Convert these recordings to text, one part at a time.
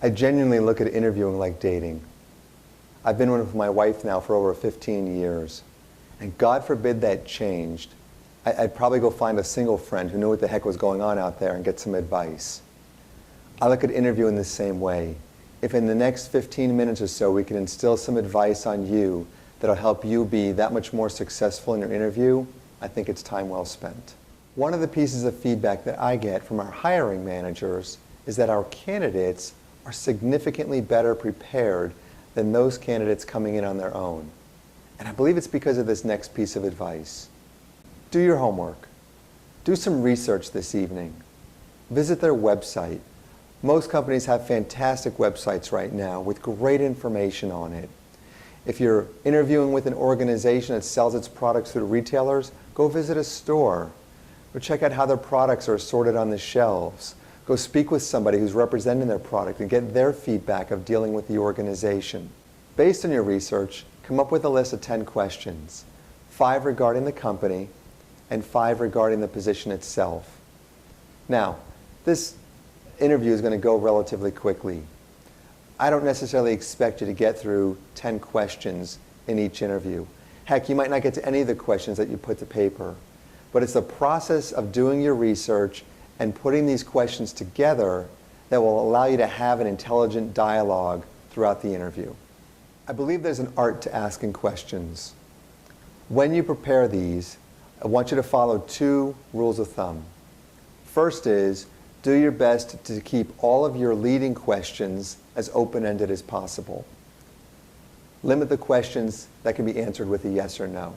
I genuinely look at interviewing like dating. I've been with my wife now for over 15 years, and God forbid that changed. I'd probably go find a single friend who knew what the heck was going on out there and get some advice. I look at interviewing the same way. If in the next 15 minutes or so we can instill some advice on you that'll help you be that much more successful in your interview, I think it's time well spent. One of the pieces of feedback that I get from our hiring managers is that our candidates are significantly better prepared than those candidates coming in on their own. And I believe it's because of this next piece of advice. Do your homework. Do some research this evening. Visit their website. Most companies have fantastic websites right now with great information on it. If you're interviewing with an organization that sells its products through retailers, go visit a store. Go check out how their products are sorted on the shelves. Go speak with somebody who's representing their product and get their feedback of dealing with the organization. Based on your research, come up with a list of 10 questions, 5 regarding the company and 5 regarding the position itself. Now, this interview is going to go relatively quickly. I don't necessarily expect you to get through 10 questions in each interview. Heck, you might not get to any of the questions that you put to paper. But it's the process of doing your research and putting these questions together that will allow you to have an intelligent dialogue throughout the interview. I believe there's an art to asking questions. When you prepare these, I want you to follow 2 rules of thumb. First is, do your best to keep all of your leading questions as open-ended as possible. Limit the questions that can be answered with a yes or no.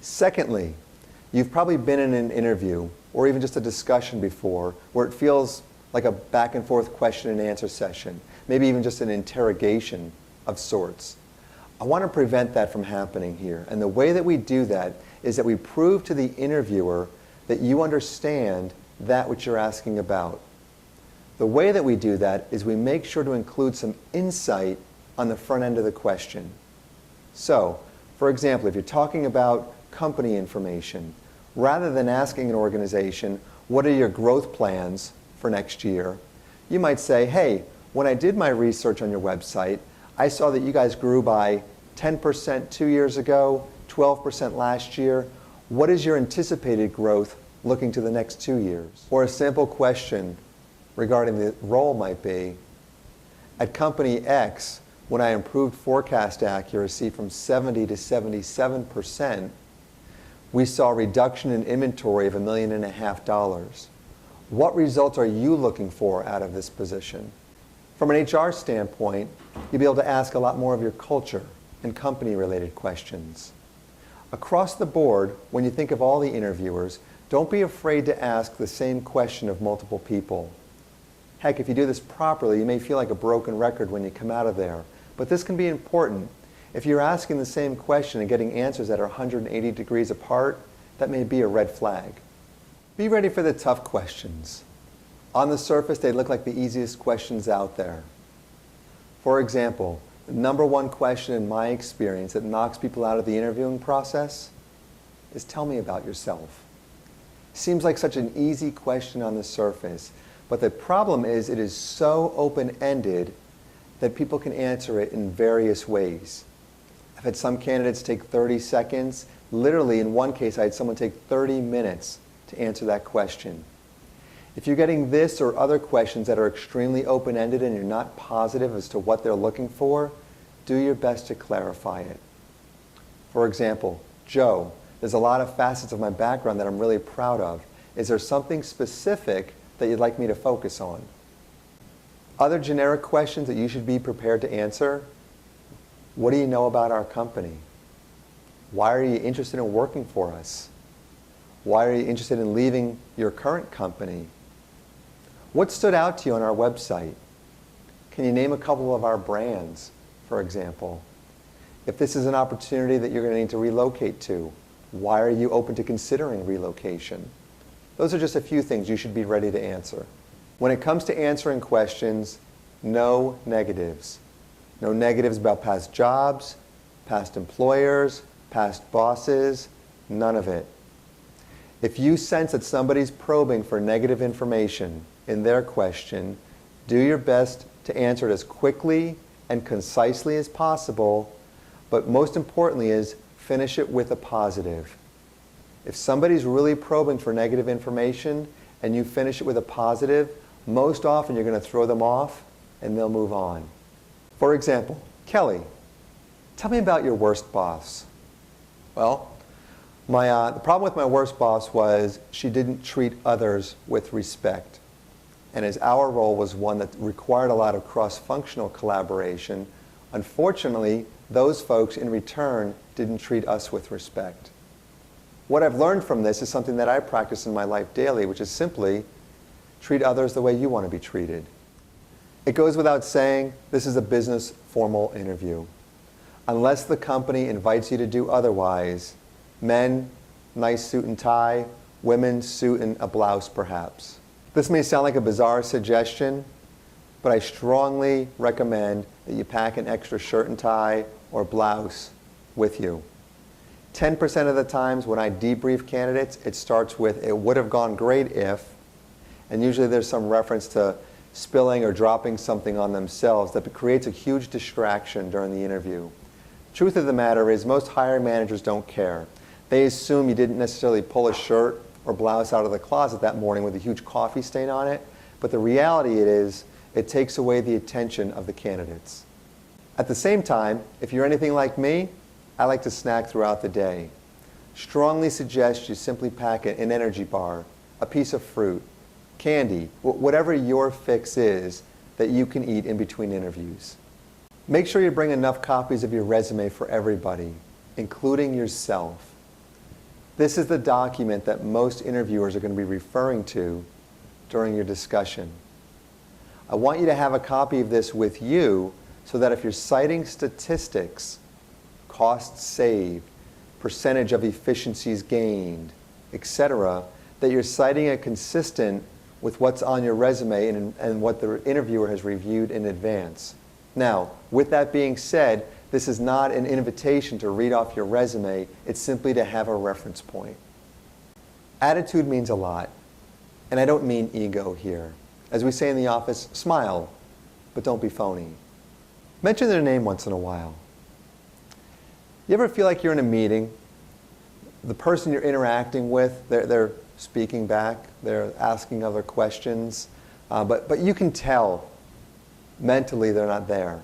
Secondly, you've probably been in an interview or even just a discussion before where it feels like a back and forth question and answer session, maybe even just an interrogation of sorts. I want to prevent that from happening here. And the way that we do that is that we prove to the interviewer that you understand that which you're asking about. The way that we do that is we make sure to include some insight on the front end of the question. So, for example, if you're talking about company information, rather than asking an organization, what are your growth plans for next year, you might say, hey, when I did my research on your website, I saw that you guys grew by 10% 2 years ago, 12% last year. What is your anticipated growth looking to the next 2 years? Or a simple question regarding the role might be, at company X, when I improved forecast accuracy from 70 to 77%, we saw a reduction in inventory of $1.5 million. What results are you looking for out of this position? From an HR standpoint, you'll be able to ask a lot more of your culture and company-related questions. Across the board, when you think of all the interviewers, don't be afraid to ask the same question of multiple people. Heck, if you do this properly, you may feel like a broken record when you come out of there. But this can be important. If you're asking the same question and getting answers that are 180 degrees apart, that may be a red flag. Be ready for the tough questions. On the surface, they look like the easiest questions out there. For example, the #1 question in my experience that knocks people out of the interviewing process is, tell me about yourself. Seems like such an easy question on the surface, but the problem is it is so open-ended that people can answer it in various ways. I've had some candidates take 30 seconds. Literally, in one case, I had someone take 30 minutes to answer that question. If you're getting this or other questions that are extremely open-ended and you're not positive as to what they're looking for, do your best to clarify it. For example, Joe, there's a lot of facets of my background that I'm really proud of. Is there something specific that you'd like me to focus on? Other generic questions that you should be prepared to answer: what do you know about our company? Why are you interested in working for us? Why are you interested in leaving your current company? What stood out to you on our website? Can you name a couple of our brands, for example? If this is an opportunity that you're going to need to relocate to, why are you open to considering relocation? Those are just a few things you should be ready to answer. When it comes to answering questions, no negatives. No negatives about past jobs, past employers, past bosses, none of it. If you sense that somebody's probing for negative information in their question, do your best to answer it as quickly and concisely as possible, but most importantly is finish it with a positive. If somebody's really probing for negative information and you finish it with a positive, most often you're going to throw them off and they'll move on. For example, Kelly, tell me about your worst boss. Well, the problem with my worst boss was she didn't treat others with respect. And as our role was one that required a lot of cross-functional collaboration, unfortunately, those folks in return didn't treat us with respect. What I've learned from this is something that I practice in my life daily, which is simply treat others the way you want to be treated. It goes without saying, this is a business formal interview. Unless the company invites you to do otherwise, men, nice suit and tie, women, suit and a blouse perhaps. This may sound like a bizarre suggestion, but I strongly recommend that you pack an extra shirt and tie or blouse with you. 10% of the times when I debrief candidates, it starts with, it would have gone great if, and usually there's some reference to spilling or dropping something on themselves that creates a huge distraction during the interview. Truth of the matter is most hiring managers don't care. They assume you didn't necessarily pull a shirt or blouse out of the closet that morning with a huge coffee stain on it, but the reality is it takes away the attention of the candidates. At the same time, if you're anything like me, I like to snack throughout the day. Strongly suggest you simply pack an energy bar, a piece of fruit, candy, whatever your fix is that you can eat in between interviews. Make sure you bring enough copies of your resume for everybody, including yourself. This is the document that most interviewers are going to be referring to during your discussion. I want you to have a copy of this with you so that if you're citing statistics, costs saved, percentage of efficiencies gained, etc., that you're citing it consistent with what's on your resume and what the interviewer has reviewed in advance. Now, with that being said, this is not an invitation to read off your resume, it's simply to have a reference point. Attitude means a lot, and I don't mean ego here. As we say in the office, smile, but don't be phony. Mention their name once in a while. You ever feel like you're in a meeting, the person you're interacting with, they're speaking back, they're asking other questions, but you can tell mentally they're not there.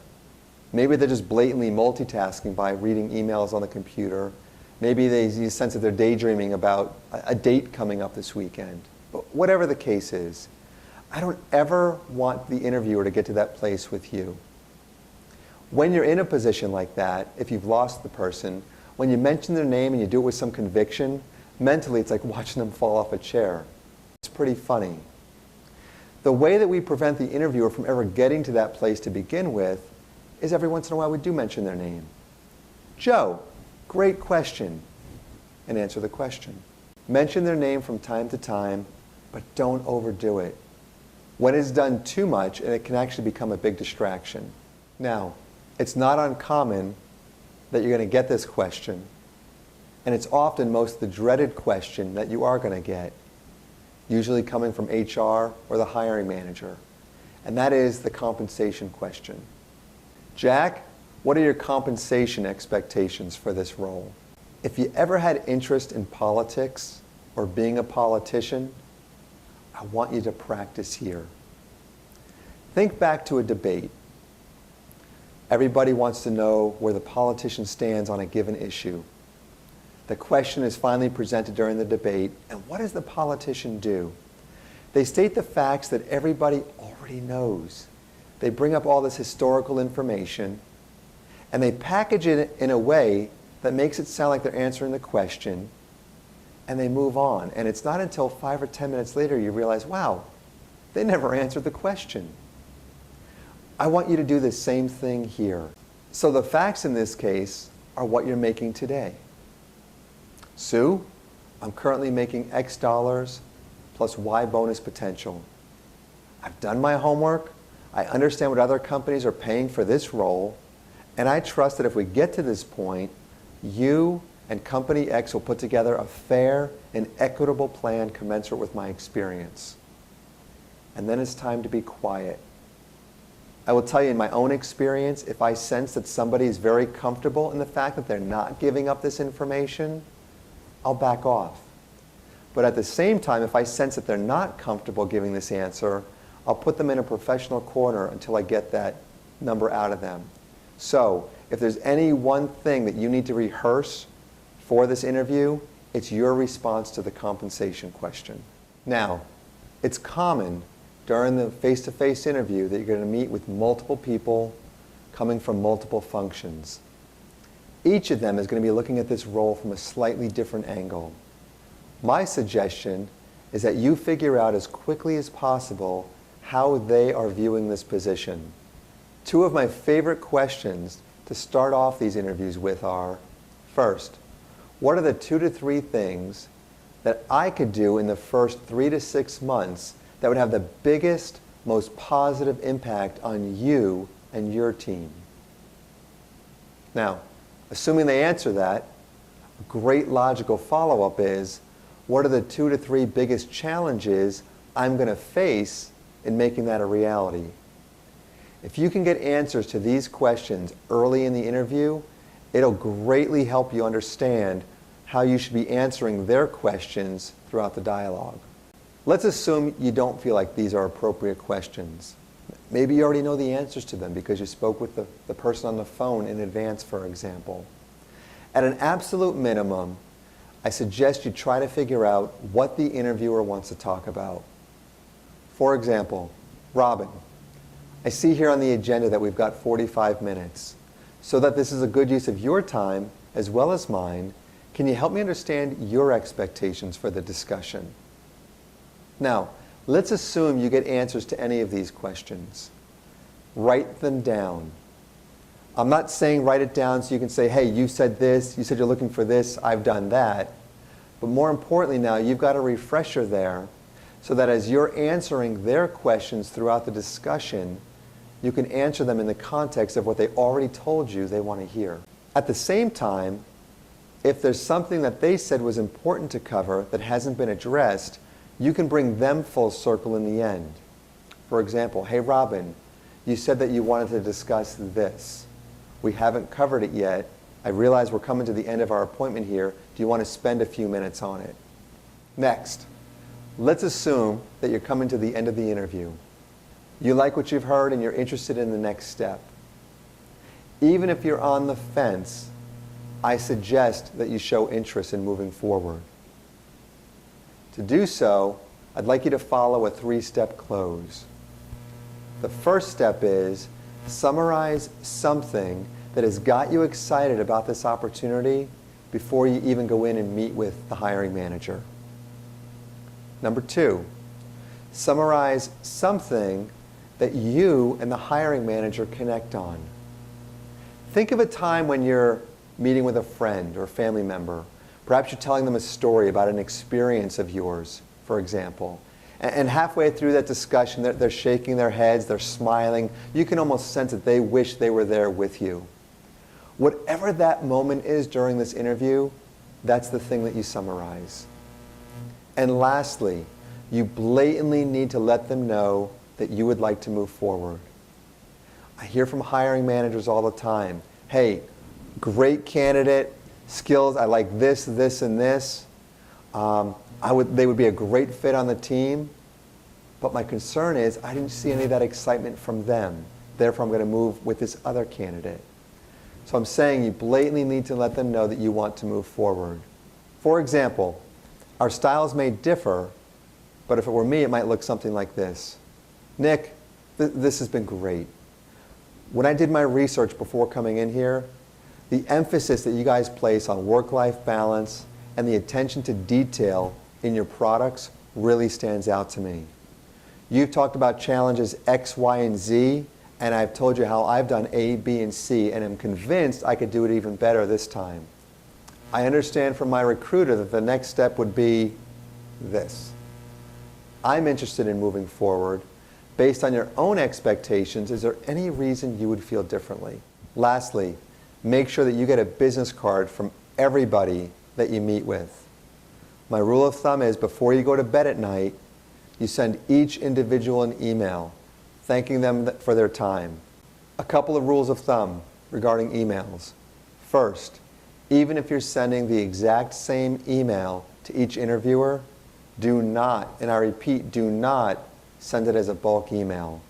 Maybe they're just blatantly multitasking by reading emails on the computer. Maybe you sense that they're daydreaming about a date coming up this weekend. But whatever the case is, I don't ever want the interviewer to get to that place with you. When you're in a position like that, if you've lost the person, when you mention their name and you do it with some conviction, mentally it's like watching them fall off a chair. It's pretty funny. The way that we prevent the interviewer from ever getting to that place to begin with is every once in a while we do mention their name. Joe, great question, and answer the question. Mention their name from time to time, but don't overdo it. When it's done too much, and it can actually become a big distraction. Now, it's not uncommon that you're going to get this question, and it's often most the dreaded question that you are going to get, usually coming from HR or the hiring manager, and that is the compensation question. Jack, what are your compensation expectations for this role? If you ever had interest in politics or being a politician, I want you to practice here. Think back to a debate. Everybody wants to know where the politician stands on a given issue. The question is finally presented during the debate, and what does the politician do? They state the facts that everybody already knows. They bring up all this historical information, and they package it in a way that makes it sound like they're answering the question, and they move on. And it's not until 5 or 10 minutes later you realize, wow, they never answered the question. I want you to do the same thing here. So the facts in this case are what you're making today. Sue, I'm currently making X dollars plus Y bonus potential. I've done my homework. I understand what other companies are paying for this role, and I trust that if we get to this point, you and Company X will put together a fair and equitable plan commensurate with my experience. And then it's time to be quiet. I will tell you in my own experience, if I sense that somebody is very comfortable in the fact that they're not giving up this information, I'll back off. But at the same time, if I sense that they're not comfortable giving this answer, I'll put them in a professional corner until I get that number out of them. So if there's any one thing that you need to rehearse for this interview, it's your response to the compensation question. Now, it's common during the face-to-face interview that you're going to meet with multiple people coming from multiple functions. Each of them is going to be looking at this role from a slightly different angle. My suggestion is that you figure out as quickly as possible how they are viewing this position. Two of my favorite questions to start off these interviews with are, first, what are the 2 to 3 things that I could do in the first 3 to 6 months that would have the biggest, most positive impact on you and your team? Now, assuming they answer that, a great logical follow-up is, what are the 2 to 3 biggest challenges I'm going to face in making that a reality? If you can get answers to these questions early in the interview, it'll greatly help you understand how you should be answering their questions throughout the dialogue. Let's assume you don't feel like these are appropriate questions. Maybe you already know the answers to them because you spoke with the person on the phone in advance, for example. At an absolute minimum, I suggest you try to figure out what the interviewer wants to talk about. For example, Robin, I see here on the agenda that we've got 45 minutes. So that this is a good use of your time as well as mine, can you help me understand your expectations for the discussion? Now, let's assume you get answers to any of these questions. Write them down. I'm not saying write it down so you can say, hey, you said this, you said you're looking for this, I've done that. But more importantly now, you've got a refresher there so that as you're answering their questions throughout the discussion, you can answer them in the context of what they already told you they want to hear. At the same time, if there's something that they said was important to cover that hasn't been addressed, you can bring them full circle in the end. For example, hey Robin, you said that you wanted to discuss this. We haven't covered it yet. I realize we're coming to the end of our appointment here. Do you want to spend a few minutes on it? Next, let's assume that you're coming to the end of the interview. You like what you've heard and you're interested in the next step. Even if you're on the fence, I suggest that you show interest in moving forward. To do so, I'd like you to follow a 3-step close. The first step is summarize something that has got you excited about this opportunity before you even go in and meet with the hiring manager. Number 2, summarize something that you and the hiring manager connect on. Think of a time when you're meeting with a friend or family member. Perhaps you're telling them a story about an experience of yours, for example. And halfway through that discussion, they're shaking their heads, they're smiling. You can almost sense that they wish they were there with you. Whatever that moment is during this interview, that's the thing that you summarize. And lastly, you blatantly need to let them know that you would like to move forward. I hear from hiring managers all the time, hey, great candidate, skills, I like this, this, and this. They would be a great fit on the team, but my concern is I didn't see any of that excitement from them. Therefore, I'm going to move with this other candidate. So I'm saying you blatantly need to let them know that you want to move forward. For example, our styles may differ, but if it were me, it might look something like this. Nick, this has been great. When I did my research before coming in here, the emphasis that you guys place on work-life balance and the attention to detail in your products really stands out to me. You've talked about challenges X, Y, and Z, and I've told you how I've done A, B, and C, and I'm convinced I could do it even better this time. I understand from my recruiter that the next step would be this. I'm interested in moving forward. Based on your own expectations, is there any reason you would feel differently? Lastly, make sure that you get a business card from everybody that you meet with. My rule of thumb is before you go to bed at night, you send each individual an email thanking them for their time. A couple of rules of thumb regarding emails. First, even if you're sending the exact same email to each interviewer, do not, and I repeat, do not send it as a bulk email.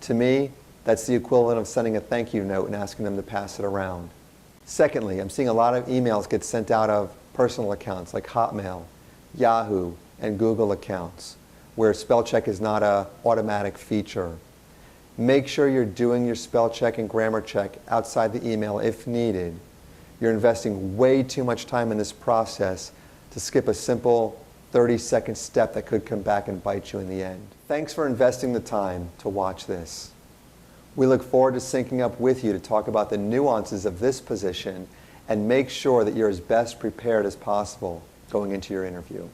To me, that's the equivalent of sending a thank you note and asking them to pass it around. Secondly, I'm seeing a lot of emails get sent out of personal accounts like Hotmail, Yahoo, and Google accounts, where spell check is not an automatic feature. Make sure you're doing your spell check and grammar check outside the email if needed. You're investing way too much time in this process to skip a simple 30-second step that could come back and bite you in the end. Thanks for investing the time to watch this. We look forward to syncing up with you to talk about the nuances of this position and make sure that you're as best prepared as possible going into your interview.